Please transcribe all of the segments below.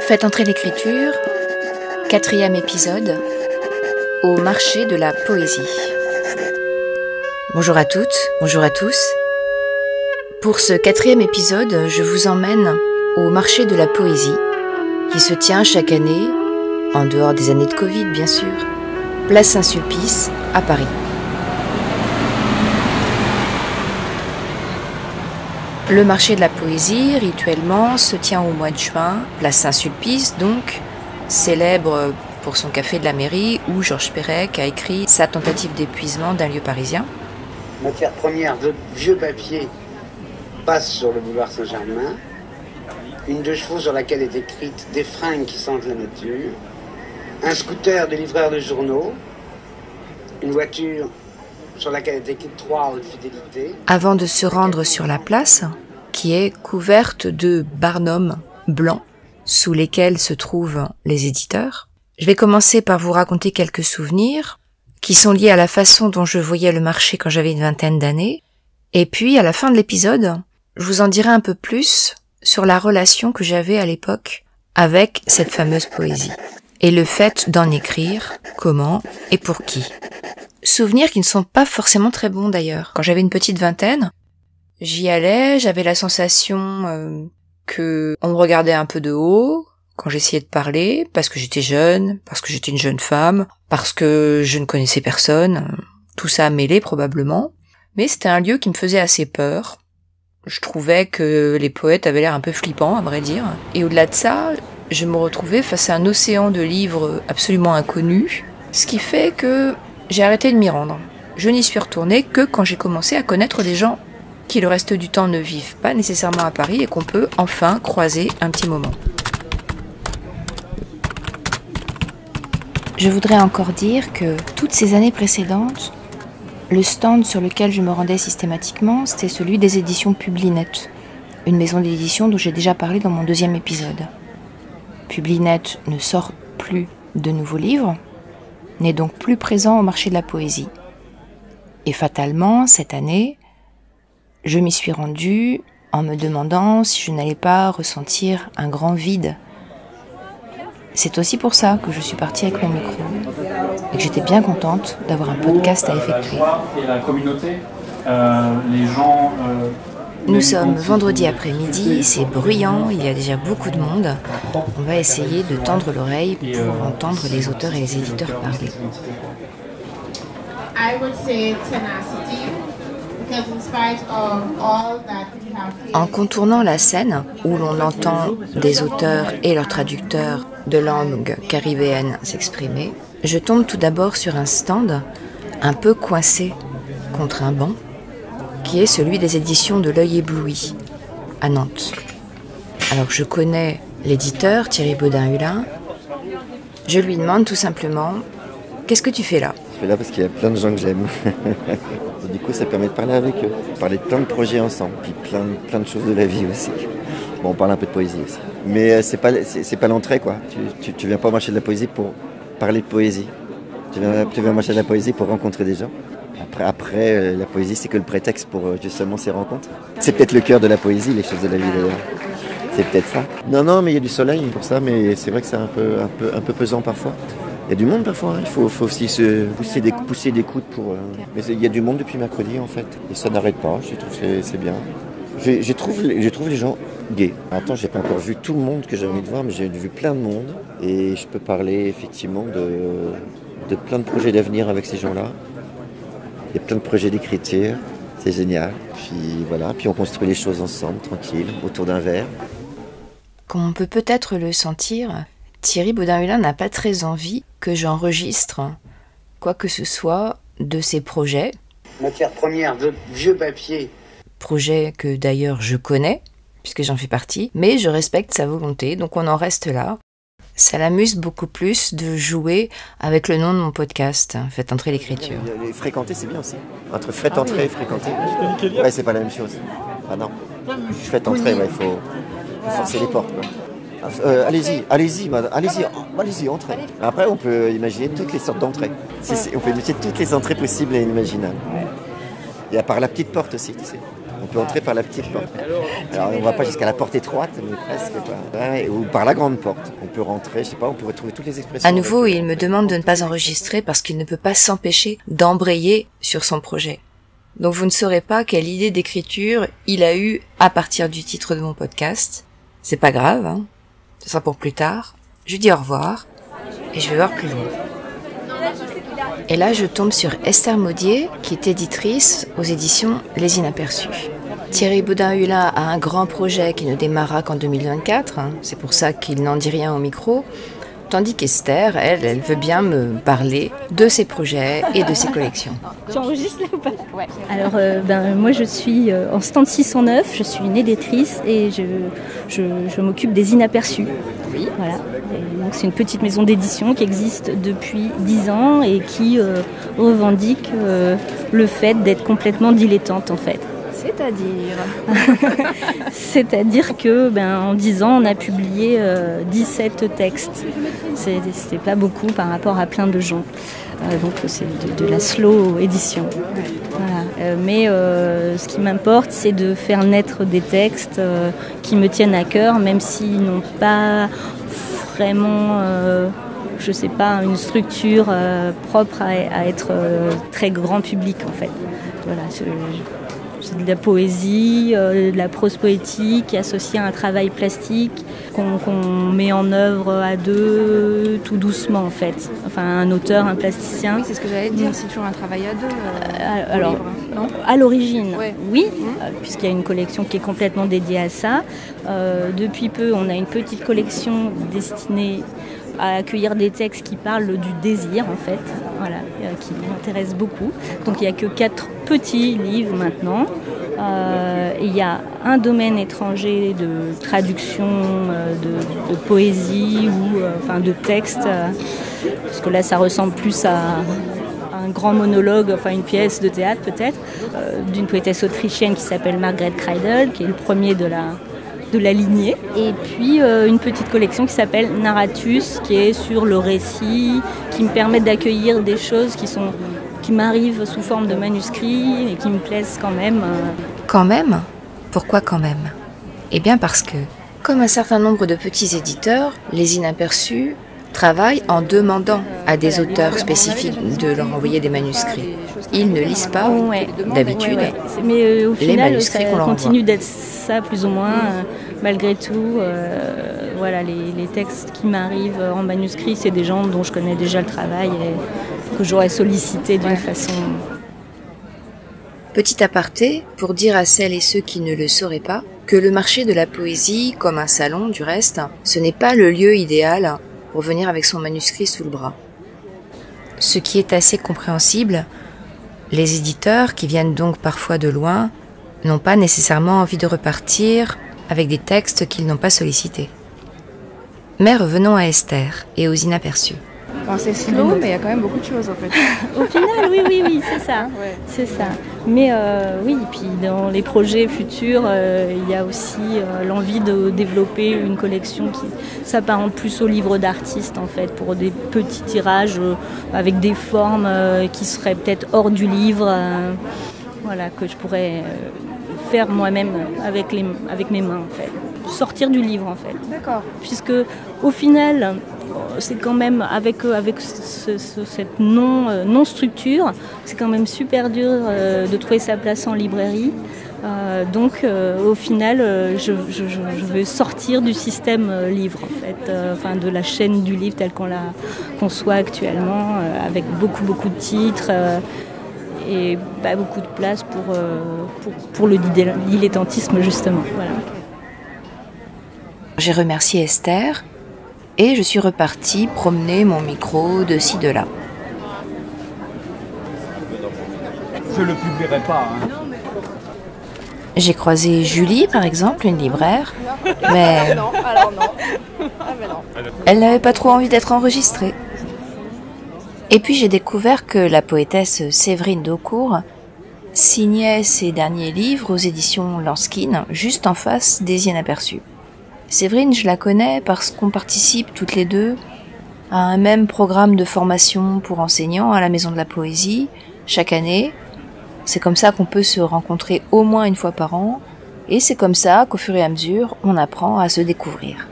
Faites entrer l'écriture, 4e épisode, au marché de la poésie. Bonjour à toutes, bonjour à tous. Pour ce 4e épisode, je vous emmène au marché de la poésie, qui se tient chaque année, en dehors des années de Covid bien sûr, place Saint-Sulpice à Paris. Le marché de la poésie, rituellement, se tient au mois de juin, place Saint-Sulpice donc, célèbre pour son café de la mairie où Georges Perec a écrit sa tentative d'épuisement d'un lieu parisien. Matière première de vieux papier passe sur le boulevard Saint-Germain, une 2 chevaux sur laquelle est écrite des fringues qui sentent la nature, un scooter de livreur de journaux, une voiture sur laquelle est écrite 3 haute fidélité. Avant de se rendre sur la place, qui est couverte de barnums blancs sous lesquels se trouvent les éditeurs, je vais commencer par vous raconter quelques souvenirs qui sont liés à la façon dont je voyais le marché quand j'avais une vingtaine d'années. Et puis, à la fin de l'épisode, je vous en dirai un peu plus sur la relation que j'avais à l'époque avec cette fameuse poésie et le fait d'en écrire, comment et pour qui. Souvenirs qui ne sont pas forcément très bons d'ailleurs. Quand j'avais une petite vingtaine, j'y allais, j'avais la sensation que on me regardait un peu de haut quand j'essayais de parler, parce que j'étais jeune, parce que j'étais une jeune femme, parce que je ne connaissais personne, tout ça mêlé probablement. Mais c'était un lieu qui me faisait assez peur. Je trouvais que les poètes avaient l'air un peu flippants, à vrai dire. Et au-delà de ça, je me retrouvais face à un océan de livres absolument inconnus, ce qui fait que j'ai arrêté de m'y rendre. Je n'y suis retournée que quand j'ai commencé à connaître des gens qui le reste du temps ne vivent pas nécessairement à Paris et qu'on peut enfin croiser un petit moment. Je voudrais encore dire que toutes ces années précédentes, le stand sur lequel je me rendais systématiquement, c'était celui des éditions Publinet, une maison d'édition dont j'ai déjà parlé dans mon 2e épisode. Publinet ne sort plus de nouveaux livres, n'est donc plus présent au marché de la poésie. Et fatalement, cette année, je m'y suis rendue en me demandant si je n'allais pas ressentir un grand vide. C'est aussi pour ça que je suis partie avec mon micro et que j'étais bien contente d'avoir un podcast à effectuer. Et la communauté, les gens... Nous sommes vendredi après-midi, c'est bruyant, il y a déjà beaucoup de monde. On va essayer de tendre l'oreille pour entendre les auteurs et les éditeurs parler. En contournant la scène, où l'on entend des auteurs et leurs traducteurs de langue caribéenne s'exprimer, je tombe tout d'abord sur un stand un peu coincé contre un banc, qui est celui des éditions de l'Œil ébloui, à Nantes. Alors je connais l'éditeur, Thierry Baudin-Hulin. Je lui demande tout simplement « Qu'est-ce que tu fais là ?» Je fais là parce qu'il y a plein de gens que j'aime. Du coup, ça permet de parler avec eux, parler de plein de projets ensemble, puis plein de choses de la vie aussi. Bon, on parle un peu de poésie aussi. Mais c'est pas l'entrée, quoi. Tu viens pas au marché de la poésie pour parler de poésie. Tu viens au marché de la poésie pour rencontrer des gens. Après, la poésie, c'est que le prétexte pour justement ces rencontres. C'est peut-être le cœur de la poésie, les choses de la vie d'ailleurs. C'est peut-être ça. Non, mais il y a du soleil pour ça, mais c'est vrai que c'est un peu pesant parfois. Il y a du monde parfois, hein. Il faut aussi se pousser des coudes pour... Mais il y a du monde depuis mercredi en fait, et ça n'arrête pas, je trouve que c'est bien. Je trouve les gens gays. Attends, j'ai pas encore vu tout le monde que j'ai envie de voir, mais j'ai vu plein de monde, et je peux parler effectivement de plein de projets d'avenir avec ces gens-là. Il y a plein de projets d'écriture, c'est génial. Puis voilà, puis on construit les choses ensemble, tranquille, autour d'un verre. Comme on peut peut-être le sentir, Thierry Baudin-Hulin n'a pas très envie que j'enregistre quoi que ce soit de ses projets. Matière première de vieux papier. Projets que d'ailleurs je connais, puisque j'en fais partie, mais je respecte sa volonté, donc on en reste là. Ça l'amuse beaucoup plus de jouer avec le nom de mon podcast, Faites entrer l'écriture. Les fréquenter, c'est bien aussi. Entre faites entrer et fréquenter. Ouais, c'est pas la même chose. Ah non. Faites entrer, ouais, il faut forcer les portes, quoi. Allez-y, entrez. Après, on peut imaginer toutes les sortes d'entrées. On peut imaginer toutes les entrées possibles et inimaginables. Et à part la petite porte aussi, tu sais. On peut entrer par la petite porte. Alors on ne va pas jusqu'à la porte étroite, mais presque quoi. Ouais, ou par la grande porte. On peut rentrer, je sais pas, on pourrait trouver toutes les expressions. À nouveau, il me demande de ne pas enregistrer parce qu'il ne peut pas s'empêcher d'embrayer sur son projet. Donc vous ne saurez pas quelle idée d'écriture il a eue à partir du titre de mon podcast. C'est pas grave, hein. Ce sera pour plus tard. Je dis au revoir et je vais voir plus loin. Et là, je tombe sur Esther Maudier, qui est éditrice aux éditions Les Inaperçus. Thierry Baudin-Hulin a un grand projet qui ne démarrera qu'en 2024, hein. C'est pour ça qu'il n'en dit rien au micro. Tandis qu'Esther, elle veut bien me parler de ses projets et de ses collections. Tu enregistres ou pas? Ouais. Alors, moi, je suis en stand 609, je suis une éditrice et je m'occupe des Inaperçus. Oui. Voilà. Et donc, c'est une petite maison d'édition qui existe depuis 10 ans et qui revendique le fait d'être complètement dilettante, en fait. C'est-à-dire que, en 10 ans, on a publié 17 textes. C'est pas beaucoup par rapport à plein de gens. Donc c'est de la slow édition. Voilà. Mais ce qui m'importe, c'est de faire naître des textes qui me tiennent à cœur, même s'ils n'ont pas vraiment, je sais pas, une structure propre à être très grand public en fait. Voilà. C'est de la poésie, de la prose poétique associée à un travail plastique qu'on met en œuvre à deux, tout doucement en fait. Enfin, un auteur, un plasticien. Oui, c'est ce que j'allais te dire, c'est toujours un travail à deux. Alors, non, à l'origine, ouais. Oui, puisqu'il y a une collection qui est complètement dédiée à ça. Depuis peu, on a une petite collection destinée à accueillir des textes qui parlent du désir en fait, voilà, qui m'intéressent beaucoup. Donc il n'y a que 4 petits livres maintenant. Il y a un domaine étranger de traduction de poésie ou de texte, parce que là ça ressemble plus à un grand monologue, enfin une pièce de théâtre peut-être, d'une poétesse autrichienne qui s'appelle Margret Kreidel, qui est le premier de la lignée, et puis une petite collection qui s'appelle Narratus, qui est sur le récit, qui me permet d'accueillir des choses qui m'arrivent sous forme de manuscrits et qui me plaisent quand même. Quand même ? Pourquoi quand même ? Eh bien parce que, comme un certain nombre de petits éditeurs, les Inaperçus travaillent en demandant à des auteurs spécifiques de leur envoyer des manuscrits. Ils ne lisent pas, d'habitude, mais au final, les manuscrits qu'on leur envoie. Ça continue d'être ça plus ou moins, malgré tout. Voilà, les textes qui m'arrivent en manuscrit, c'est des gens dont je connais déjà le travail et que j'aurais sollicité d'une façon... Petit aparté, pour dire à celles et ceux qui ne le sauraient pas, que le marché de la poésie, comme un salon du reste, ce n'est pas le lieu idéal pour venir avec son manuscrit sous le bras. Ce qui est assez compréhensible, les éditeurs, qui viennent donc parfois de loin, n'ont pas nécessairement envie de repartir avec des textes qu'ils n'ont pas sollicités. Mais revenons à Esther et aux Inaperçus. Bon, c'est slow, mais il y a quand même beaucoup de choses en fait. Au final, oui, c'est ça. Ouais. C'est ça. Mais oui, puis dans les projets futurs, il y a aussi l'envie de développer une collection qui s'apparente plus au livre d'artiste en fait, pour des petits tirages avec des formes qui seraient peut-être hors du livre, voilà, que je pourrais faire moi-même avec mes mains en fait. Sortir du livre en fait. D'accord. Puisque au final, c'est quand même avec cette non-structure, c'est quand même super dur de trouver sa place en librairie. Donc au final, je veux sortir du système livre en fait, de la chaîne du livre telle qu'on la conçoit actuellement, avec beaucoup de titres. Et pas beaucoup de place pour le dilettantisme justement. Voilà. J'ai remercié Esther et je suis repartie promener mon micro de ci de là. Je le publierai pas. Hein. J'ai croisé Julie, par exemple, une libraire, mais non, alors non. Ah, mais non. Elle n'avait pas trop envie d'être enregistrée. Et puis j'ai découvert que la poétesse Séverine Daucourt signait ses derniers livres aux éditions Lanskin, juste en face des Inaperçus. Séverine, je la connais parce qu'on participe toutes les deux à un même programme de formation pour enseignants à la Maison de la Poésie, chaque année. C'est comme ça qu'on peut se rencontrer au moins une fois par an, et c'est comme ça qu'au fur et à mesure, on apprend à se découvrir.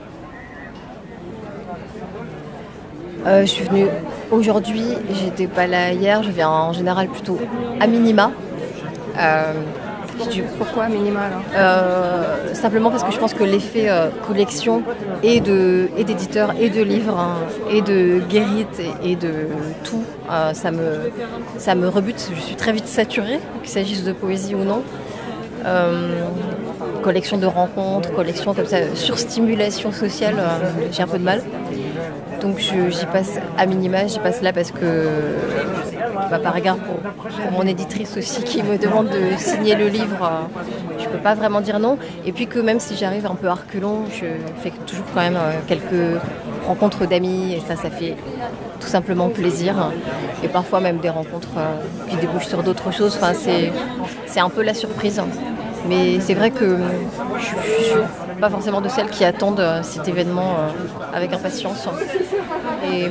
Je suis venue aujourd'hui, j'étais pas là hier, je viens en général plutôt à minima. Pourquoi à minima alors Simplement parce que je pense que l'effet collection et d'éditeurs et de livres et de guérites et de tout, ça me rebute. Je suis très vite saturée, qu'il s'agisse de poésie ou non. Collection de rencontres, collection comme ça, surstimulation sociale, j'ai un peu de mal. Donc j'y passe à minima, j'y passe là parce que, par égard pour mon éditrice aussi qui me demande de signer le livre, je peux pas vraiment dire non. Et puis que même si j'arrive un peu à reculons, je fais toujours quand même quelques rencontres d'amis et ça fait tout simplement plaisir. Et parfois même des rencontres qui débouchent sur d'autres choses. Enfin, c'est un peu la surprise. Mais c'est vrai que je suis pas forcément de celles qui attendent cet événement avec impatience. Et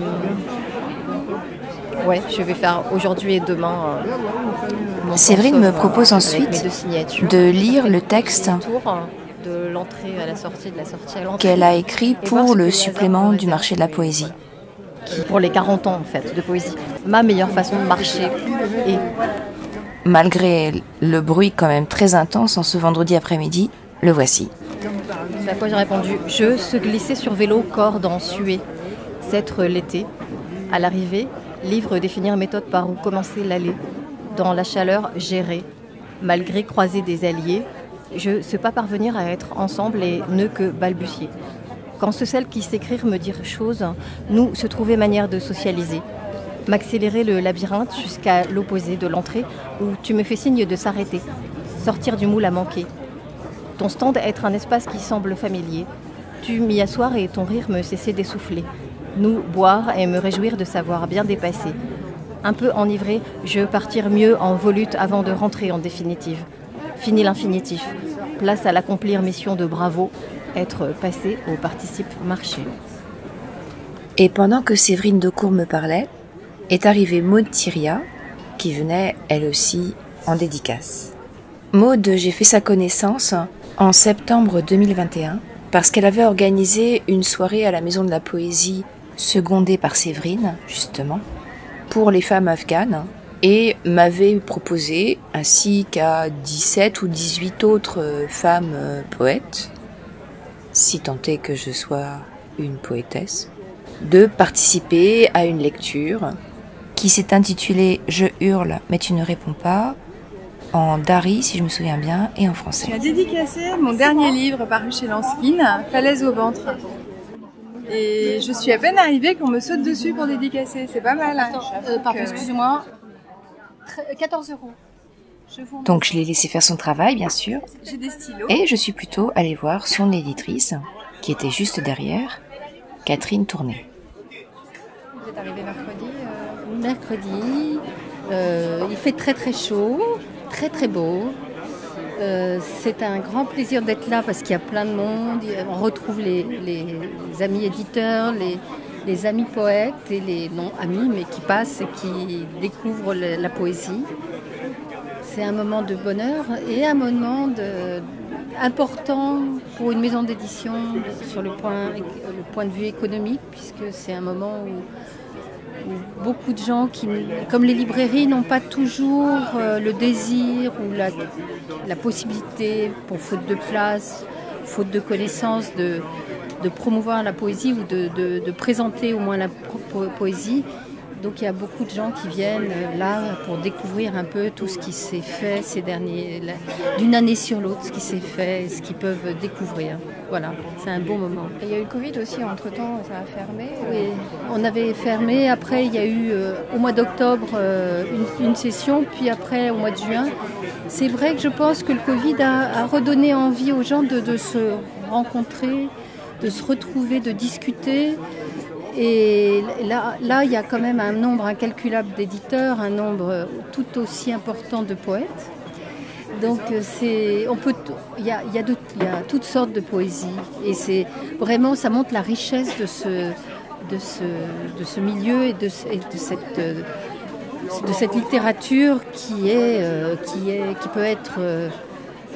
ouais, je vais faire aujourd'hui et demain. Séverine me propose ensuite de lire le texte de l'entrée à la sortie, de la sortie à l'entrée. Qu'elle a écrit pour le supplément du marché de la poésie. Pour les 40 ans en fait de poésie. Ma meilleure façon de marcher et... Malgré le bruit quand même très intense en ce vendredi après-midi, le voici. C'est à quoi j'ai répondu. Je se glisser sur vélo, corde en suée. S'être l'été. À l'arrivée, livre définir méthode par où commencer l'aller. Dans la chaleur, gérer. Malgré croiser des alliés, je sais pas parvenir à être ensemble et ne que balbutier. Quand ce celle qui s'écrire me dire chose, nous se trouver manière de socialiser. M'accélérer le labyrinthe jusqu'à l'opposé de l'entrée où tu me fais signe de s'arrêter, sortir du moule à manquer. Ton stand être un espace qui semble familier. Tu m'y asseoir et ton rire me cesser d'essouffler. Nous boire et me réjouir de savoir bien dépasser. Un peu enivré, je partir mieux en volute avant de rentrer en définitive. Fini l'infinitif. Place à l'accomplir mission de bravo, être passé au participe marché. Et pendant que Séverine Decour me parlait, est arrivée Maude Thiria, qui venait, elle aussi, en dédicace. Maude, j'ai fait sa connaissance en septembre 2021, parce qu'elle avait organisé une soirée à la Maison de la Poésie, secondée par Séverine, justement, pour les femmes afghanes, et m'avait proposé, ainsi qu'à 17 ou 18 autres femmes poètes, si tant est que je sois une poétesse, de participer à une lecture qui s'est intitulée « Je hurle, mais tu ne réponds pas », en dari, si je me souviens bien, et en français. J'ai dédicacé mon dernier livre paru chez Lanskin, Falaise au ventre. Et je suis à peine arrivée qu'on me saute dessus pour dédicacer, c'est pas mal. Pardon, excusez-moi, 14 €. Donc je l'ai laissé faire son travail, bien sûr, J'ai des stylos. et je suis plutôt allée voir son éditrice, qui était juste derrière, Catherine Tourné. Vous êtes arrivé mercredi Mercredi, il fait très très chaud, très très beau. C'est un grand plaisir d'être là parce qu'il y a plein de monde. On retrouve les amis éditeurs, les amis poètes et les non-amis, mais qui passent et qui découvrent la poésie. C'est un moment de bonheur et un moment important pour une maison d'édition sur le point de vue économique, puisque c'est un moment où beaucoup de gens qui, comme les librairies, n'ont pas toujours le désir ou la possibilité, pour faute de place, faute de connaissances, de promouvoir la poésie ou de présenter au moins la poésie. Donc il y a beaucoup de gens qui viennent là pour découvrir un peu tout ce qui s'est fait d'une année sur l'autre, ce qui s'est fait, ce qu'ils peuvent découvrir. Voilà, c'est un bon moment. Et il y a eu le Covid aussi, entre-temps, ça a fermé. Oui, on avait fermé. Après, il y a eu au mois d'octobre une session, puis après au mois de juin. C'est vrai que je pense que le Covid a redonné envie aux gens de se rencontrer, de se retrouver, de discuter. Et là, il y a quand même un nombre incalculable d'éditeurs, un nombre tout aussi important de poètes. Donc il y a toutes sortes de poésie. Et c'est vraiment, ça montre la richesse de ce milieu et de de cette littérature qui peut être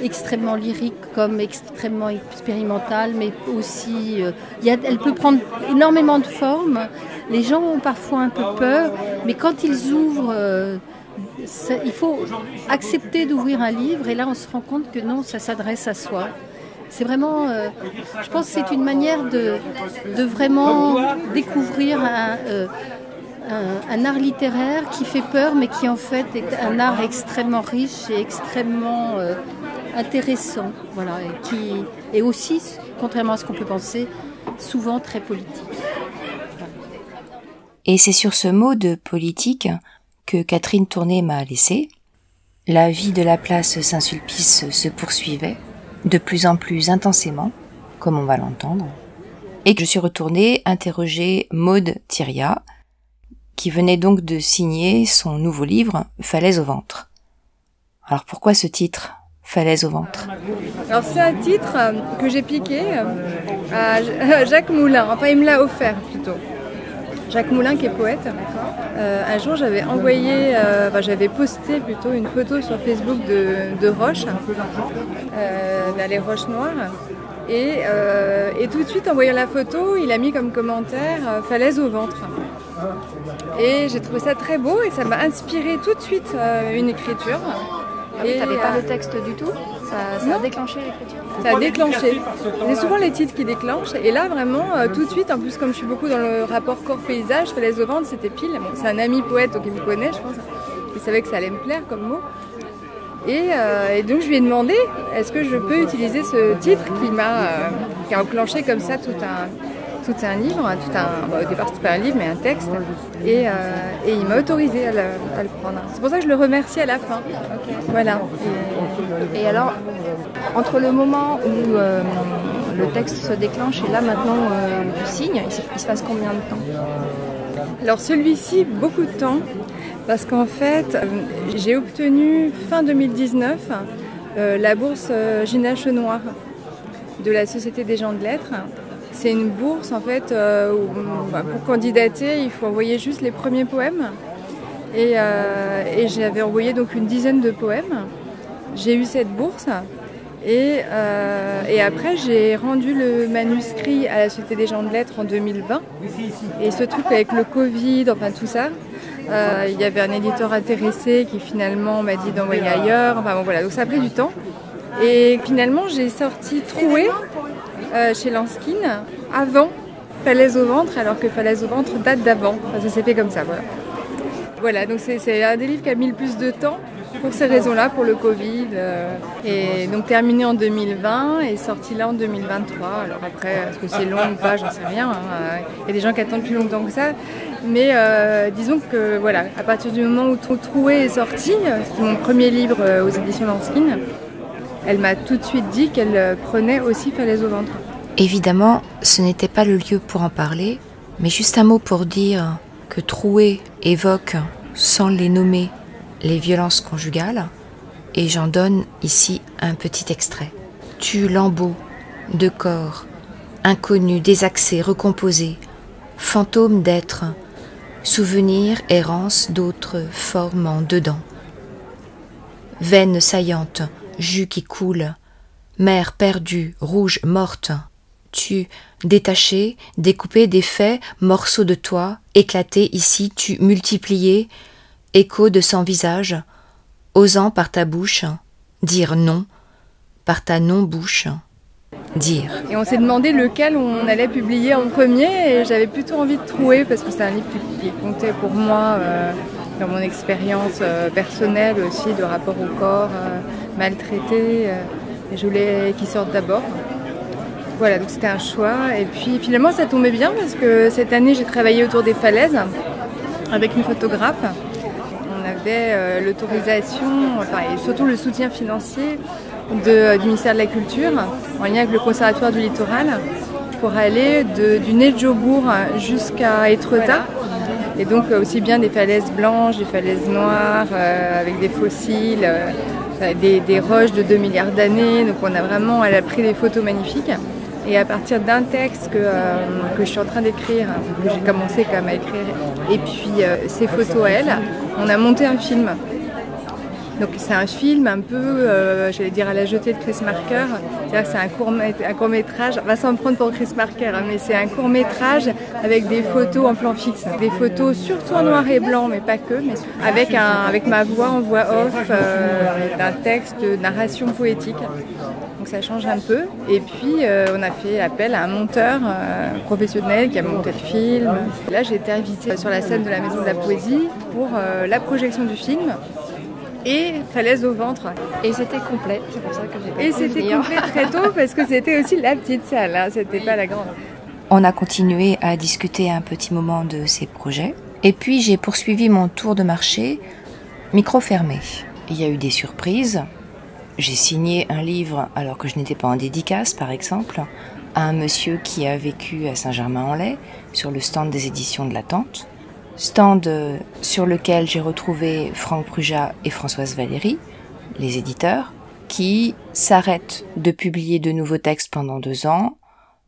extrêmement lyrique comme extrêmement expérimentale, mais aussi elle peut prendre énormément de formes. Les gens ont parfois un peu peur, mais quand ils ouvrent, il faut accepter d'ouvrir un livre, et là on se rend compte que non, ça s'adresse à soi. C'est vraiment, je pense que c'est une manière de vraiment découvrir un art littéraire qui fait peur, mais qui en fait est un art extrêmement riche et extrêmement intéressant, voilà, et qui est aussi, contrairement à ce qu'on peut penser, souvent très politique. Voilà. Et c'est sur ce mot de politique que Catherine Tourné m'a laissé. La vie de la place Saint-Sulpice se poursuivait, de plus en plus intensément, comme on va l'entendre, et je suis retournée interroger Maude Thiriat, qui venait donc de signer son nouveau livre « Falaise au ventre ». Alors pourquoi ce titre ? Falaise au ventre. Alors c'est un titre que j'ai piqué à Jacques Moulin, enfin il me l'a offert plutôt. Jacques Moulin qui est poète. Un jour j'avais j'avais posté plutôt une photo sur Facebook de roches, les roches noires. Et tout de suite en voyant la photo, il a mis comme commentaire falaise au ventre. Et j'ai trouvé ça très beau et ça m'a inspiré tout de suite une écriture. Ah oui, t'avais pas le texte du tout ? Ça a déclenché l'écriture ? Ça a déclenché. C'est souvent les titres qui déclenchent. Et là, vraiment, tout de suite, en plus, comme je suis beaucoup dans le rapport corps-paysage, falaise au ventre, c'était pile. Bon, c'est un ami poète, donc il me connaît, je pense. Il savait que ça allait me plaire comme mot. Et donc, je lui ai demandé, est-ce que je peux utiliser ce titre qui a enclenché comme ça tout un livre, au départ c'était pas un livre mais un texte, et il m'a autorisé à le prendre. C'est pour ça que je le remercie à la fin. Okay. Voilà. Et alors, entre le moment où le texte se déclenche et là maintenant tu signes, il se passe combien de temps ? Alors celui-ci, beaucoup de temps, parce qu'en fait, j'ai obtenu fin 2019 la bourse Gina Chenoir de la Société des gens de lettres. C'est une bourse en fait où, pour candidater, il faut envoyer juste les premiers poèmes. Et j'avais envoyé donc une dizaine de poèmes. J'ai eu cette bourse et après j'ai rendu le manuscrit à la Société des gens de lettres en 2020. Et ce truc avec le Covid, enfin tout ça, il y avait un éditeur intéressé qui finalement m'a dit d'envoyer ailleurs. Enfin bon voilà, donc ça a pris du temps. Et finalement j'ai sorti Troué chez Lanskin avant Falaise au ventre, alors que Falaise au ventre date d'avant. Enfin, ça s'est fait comme ça, voilà. Voilà, donc c'est un des livres qui a mis le plus de temps pour ces raisons-là, pour le Covid. Et donc terminé en 2020 et sorti là en 2023. Alors après, est-ce que c'est long ou pas, j'en sais rien. Il y a des gens qui attendent plus longtemps que ça. Mais disons que voilà, à partir du moment où Troué est sorti, c'est mon premier livre aux éditions Lanskin, elle m'a tout de suite dit qu'elle prenait aussi Falaise au ventre. Évidemment, ce n'était pas le lieu pour en parler, mais juste un mot pour dire que Troué évoque, sans les nommer, les violences conjugales, et j'en donne ici un petit extrait. Tu lambeaux de corps, inconnus, désaxés, recomposés, fantômes d'êtres, souvenirs, errance d'autres formes en dedans. Veines saillantes, jus qui coule, mer perdue, rouge, morte, tu, détaché, découpé des faits, morceaux de toi, éclatés ici, tu multiplié, écho de sans visage, osant par ta bouche dire non, par ta non-bouche dire. Et on s'est demandé lequel on allait publier en premier, et j'avais plutôt envie de Troué parce que c'est un livre qui comptait pour moi dans mon expérience personnelle aussi de rapport au corps maltraité, et je voulais qu'il sorte d'abord. Voilà, donc c'était un choix, et puis finalement ça tombait bien parce que cette année j'ai travaillé autour des falaises avec une photographe. On avait l'autorisation, enfin, et surtout le soutien financier du ministère de la Culture en lien avec le Conservatoire du Littoral pour aller du nez de Jobourg jusqu'à Étretat. Et donc aussi bien des falaises blanches, des falaises noires avec des fossiles, des roches de 2 milliards d'années. Donc elle a pris des photos magnifiques. Et à partir d'un texte que je suis en train d'écrire, que j'ai commencé quand même à écrire, et puis ses photos à elle, on a monté un film. Donc c'est un film un peu, j'allais dire à la jetée de Chris Marker, c'est-à-dire que c'est un court-métrage, on va s'en prendre pour Chris Marker, hein, mais c'est un court-métrage avec des photos en plan fixe, des photos surtout en noir et blanc, mais pas que, mais avec ma voix en voix off, d'un texte de narration poétique. Donc ça change un peu. Et puis on a fait appel à un monteur professionnel qui a monté le film. Là j'ai été invitée sur la scène de la Maison de la Poésie pour la projection du film. Et Falaise au ventre. Et c'était complet, c'est pour ça que j'ai pas Et c'était complet très tôt parce que c'était aussi la petite salle, hein, c'était pas la grande. On a continué à discuter un petit moment de ces projets. Et puis j'ai poursuivi mon tour de marché, micro fermé. Il y a eu des surprises. J'ai signé un livre alors que je n'étais pas en dédicace, par exemple, à un monsieur qui a vécu à Saint-Germain-en-Laye, sur le stand des éditions de la Tente. Stand sur lequel j'ai retrouvé Franck Prujat et Françoise Valéry, les éditeurs, qui s'arrêtent de publier de nouveaux textes pendant 2 ans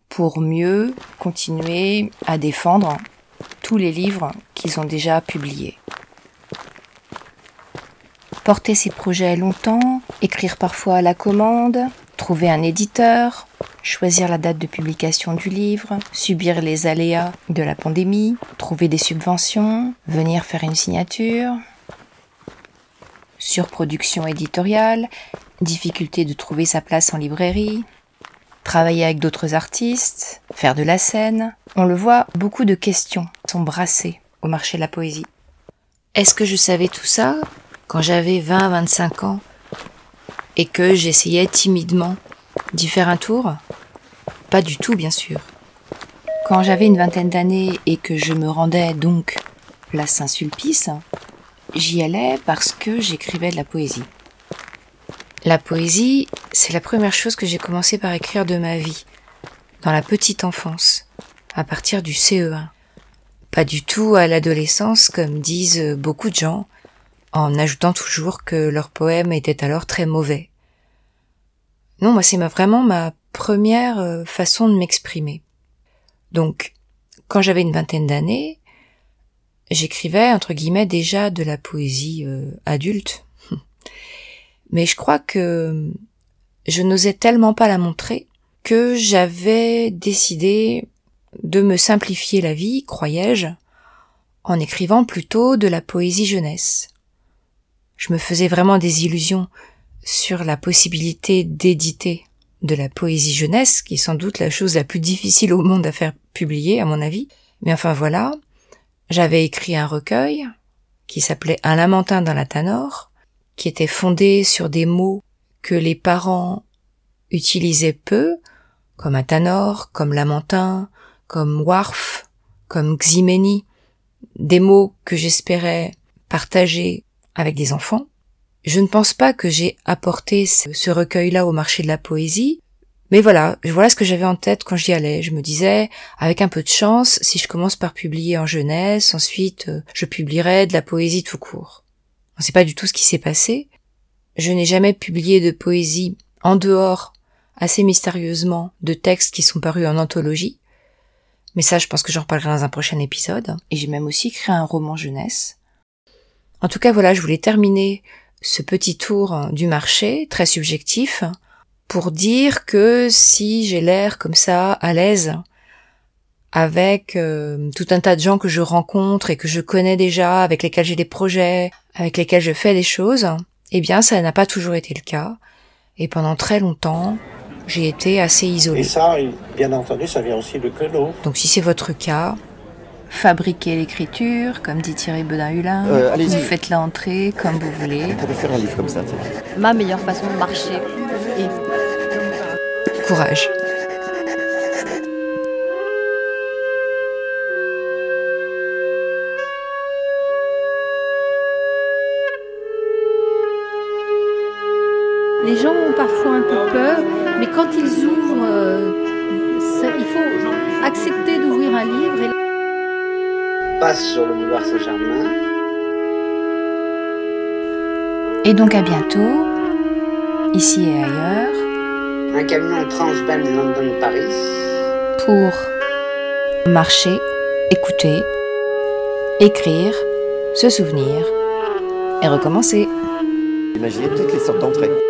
pour mieux continuer à défendre tous les livres qu'ils ont déjà publiés. Porter ses projets longtemps, écrire parfois à la commande, trouver un éditeur, choisir la date de publication du livre, subir les aléas de la pandémie, trouver des subventions, venir faire une signature, surproduction éditoriale, difficulté de trouver sa place en librairie, travailler avec d'autres artistes, faire de la scène. On le voit, beaucoup de questions sont brassées au marché de la poésie. Est-ce que je savais tout ça quand j'avais 20-25 ans et que j'essayais timidement d'y faire un tour? Pas du tout, bien sûr. Quand j'avais une vingtaine d'années et que je me rendais donc place Saint-Sulpice, j'y allais parce que j'écrivais de la poésie. La poésie, c'est la première chose que j'ai commencé par écrire de ma vie, dans la petite enfance, à partir du CE1. Pas du tout à l'adolescence, comme disent beaucoup de gens, en ajoutant toujours que leurs poèmes étaient alors très mauvais. Non, moi c'est vraiment ma première façon de m'exprimer. Donc, quand j'avais une vingtaine d'années, j'écrivais, entre guillemets, déjà de la poésie adulte. Mais je crois que je n'osais tellement pas la montrer que j'avais décidé de me simplifier la vie, croyais-je, en écrivant plutôt de la poésie jeunesse. Je me faisais vraiment des illusions sur la possibilité d'éditer de la poésie jeunesse, qui est sans doute la chose la plus difficile au monde à faire publier, à mon avis. Mais enfin voilà, j'avais écrit un recueil qui s'appelait Un lamentin dans la Tanore, qui était fondé sur des mots que les parents utilisaient peu, comme un tanor, comme lamentin, comme warf, comme ximeni, des mots que j'espérais partager avec des enfants. Je ne pense pas que j'ai apporté ce recueil-là au marché de la poésie, mais voilà ce que j'avais en tête quand j'y allais. Je me disais, avec un peu de chance, si je commence par publier en jeunesse, ensuite je publierai de la poésie tout court. C'est pas du tout ce qui s'est passé. Je n'ai jamais publié de poésie en dehors, assez mystérieusement, de textes qui sont parus en anthologie. Mais ça, je pense que j'en reparlerai dans un prochain épisode. Et j'ai même aussi écrit un roman jeunesse. En tout cas, voilà, je voulais terminer ce petit tour du marché, très subjectif, pour dire que si j'ai l'air comme ça, à l'aise, avec tout un tas de gens que je rencontre et que je connais déjà, avec lesquels j'ai des projets, avec lesquels je fais des choses, eh bien ça n'a pas toujours été le cas. Et pendant très longtemps, j'ai été assez isolée. Et ça, bien entendu, ça vient aussi de Queneau. Donc si c'est votre cas, fabriquez l'écriture, comme dit Thierry Bedin-Hulin, vous faites l'entrée comme vous voulez. On pourrait faire un livre comme ça. Ma meilleure façon de marcher. Courage. Les gens ont parfois un peu peur, mais quand ils ouvrent, il faut accepter d'ouvrir un livre. Passe sur le boulevard Saint-Germain. Et donc à bientôt, ici et ailleurs, un camion Transben London-Paris. Pour marcher, écouter, écrire, se souvenir et recommencer. Imaginez toutes les sortes d'entrées.